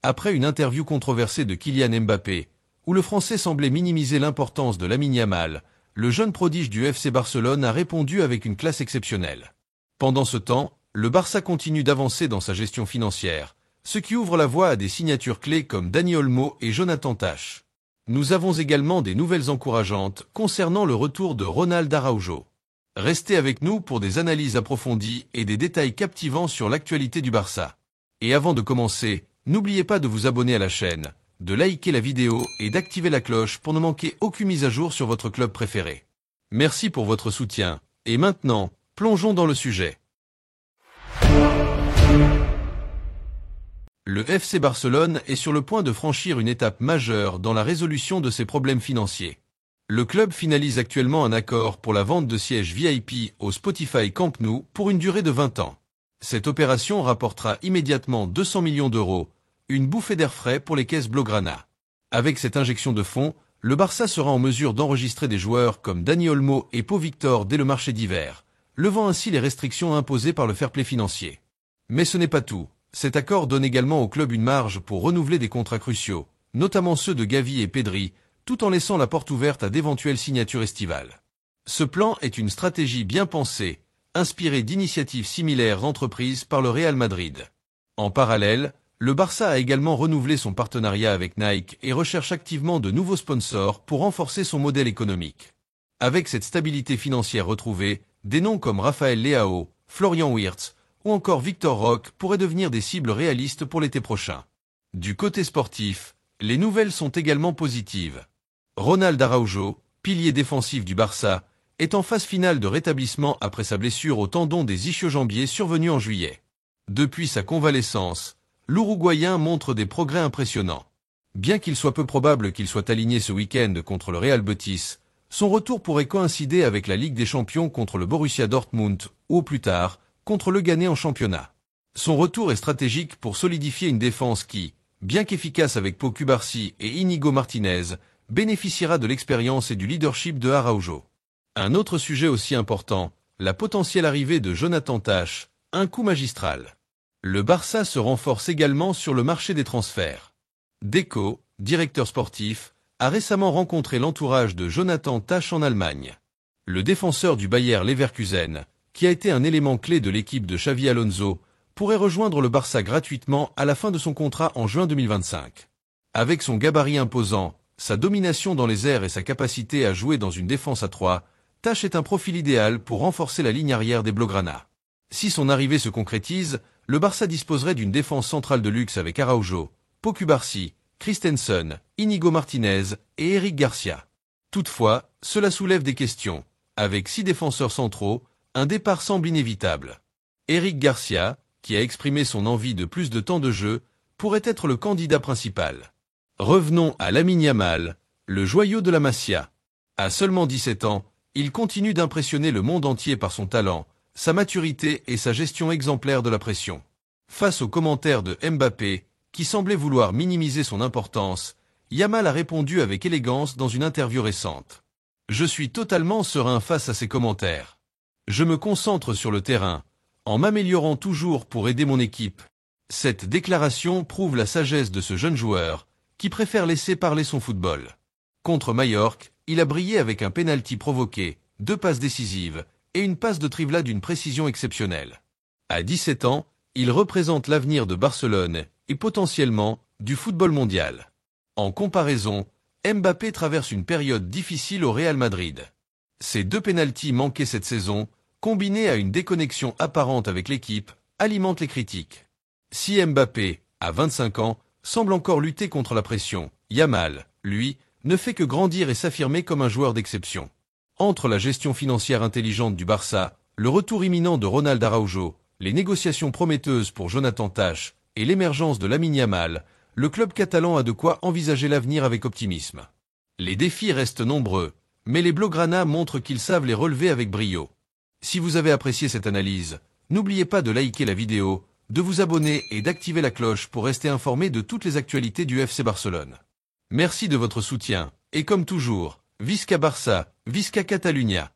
Après une interview controversée de Kylian Mbappé, où le Français semblait minimiser l'importance de Lamine Yamal, le jeune prodige du FC Barcelone a répondu avec une classe exceptionnelle. Pendant ce temps, le Barça continue d'avancer dans sa gestion financière, ce qui ouvre la voie à des signatures clés comme Dani Olmo et Jonathan Tah. Nous avons également des nouvelles encourageantes concernant le retour de Ronald Araujo. Restez avec nous pour des analyses approfondies et des détails captivants sur l'actualité du Barça. Et avant de commencer, n'oubliez pas de vous abonner à la chaîne, de liker la vidéo et d'activer la cloche pour ne manquer aucune mise à jour sur votre club préféré. Merci pour votre soutien, et maintenant, plongeons dans le sujet. Le FC Barcelone est sur le point de franchir une étape majeure dans la résolution de ses problèmes financiers. Le club finalise actuellement un accord pour la vente de sièges VIP au Spotify Camp Nou pour une durée de 20 ans. Cette opération rapportera immédiatement 200 millions d'euros, une bouffée d'air frais pour les caisses Blaugrana. Avec cette injection de fonds, le Barça sera en mesure d'enregistrer des joueurs comme Dani Olmo et Pau Victor dès le marché d'hiver, levant ainsi les restrictions imposées par le fair-play financier. Mais ce n'est pas tout. Cet accord donne également au club une marge pour renouveler des contrats cruciaux, notamment ceux de Gavi et Pedri, tout en laissant la porte ouverte à d'éventuelles signatures estivales. Ce plan est une stratégie bien pensée, inspirée d'initiatives similaires entreprises par le Real Madrid. En parallèle, le Barça a également renouvelé son partenariat avec Nike et recherche activement de nouveaux sponsors pour renforcer son modèle économique. Avec cette stabilité financière retrouvée, des noms comme Raphaël Leao, Florian Wirtz ou encore Victor Roque pourraient devenir des cibles réalistes pour l'été prochain. Du côté sportif, les nouvelles sont également positives. Ronald Araujo, pilier défensif du Barça, est en phase finale de rétablissement après sa blessure au tendon des ischio-jambiers survenue en juillet. Depuis sa convalescence, l'Uruguayen montre des progrès impressionnants. Bien qu'il soit peu probable qu'il soit aligné ce week-end contre le Real Betis, son retour pourrait coïncider avec la Ligue des Champions contre le Borussia Dortmund ou au plus tard, contre le Ghané en championnat. Son retour est stratégique pour solidifier une défense qui, bien qu'efficace avec Pau Cubarsí et Íñigo Martínez, bénéficiera de l'expérience et du leadership de Araujo. Un autre sujet aussi important, la potentielle arrivée de Jonathan Tah, un coup magistral. Le Barça se renforce également sur le marché des transferts. Deco, directeur sportif, a récemment rencontré l'entourage de Jonathan Tah en Allemagne. Le défenseur du Bayer Leverkusen, qui a été un élément clé de l'équipe de Xavi Alonso, pourrait rejoindre le Barça gratuitement à la fin de son contrat en juin 2025. Avec son gabarit imposant, sa domination dans les airs et sa capacité à jouer dans une défense à 3, Tah est un profil idéal pour renforcer la ligne arrière des Blaugrana. Si son arrivée se concrétise, le Barça disposerait d'une défense centrale de luxe avec Araujo, Pau Cubarsí, Christensen, Íñigo Martínez et Eric Garcia. Toutefois, cela soulève des questions. Avec 6 défenseurs centraux, un départ semble inévitable. Eric Garcia, qui a exprimé son envie de plus de temps de jeu, pourrait être le candidat principal. Revenons à Lamine Yamal, le joyau de la Masia. À seulement 17 ans, il continue d'impressionner le monde entier par son talent, sa maturité et sa gestion exemplaire de la pression. Face aux commentaires de Mbappé, qui semblait vouloir minimiser son importance, Yamal a répondu avec élégance dans une interview récente. « Je suis totalement serein face à ces commentaires. Je me concentre sur le terrain, en m'améliorant toujours pour aider mon équipe. » Cette déclaration prouve la sagesse de ce jeune joueur, qui préfère laisser parler son football. Contre Majorque, il a brillé avec un pénalty provoqué, 2 passes décisives, et une passe de Trivela d'une précision exceptionnelle. À 17 ans, il représente l'avenir de Barcelone et potentiellement du football mondial. En comparaison, Mbappé traverse une période difficile au Real Madrid. Ces 2 pénaltys manqués cette saison, combinés à une déconnexion apparente avec l'équipe, alimentent les critiques. Si Mbappé, à 25 ans, semble encore lutter contre la pression, Yamal, lui, ne fait que grandir et s'affirmer comme un joueur d'exception. Entre la gestion financière intelligente du Barça, le retour imminent de Ronald Araujo, les négociations prometteuses pour Jonathan Tah et l'émergence de Lamine Yamal, le club catalan a de quoi envisager l'avenir avec optimisme. Les défis restent nombreux, mais les Blaugrana montrent qu'ils savent les relever avec brio. Si vous avez apprécié cette analyse, n'oubliez pas de liker la vidéo, de vous abonner et d'activer la cloche pour rester informé de toutes les actualités du FC Barcelone. Merci de votre soutien, et comme toujours, Visca Barça, Visca Catalunya.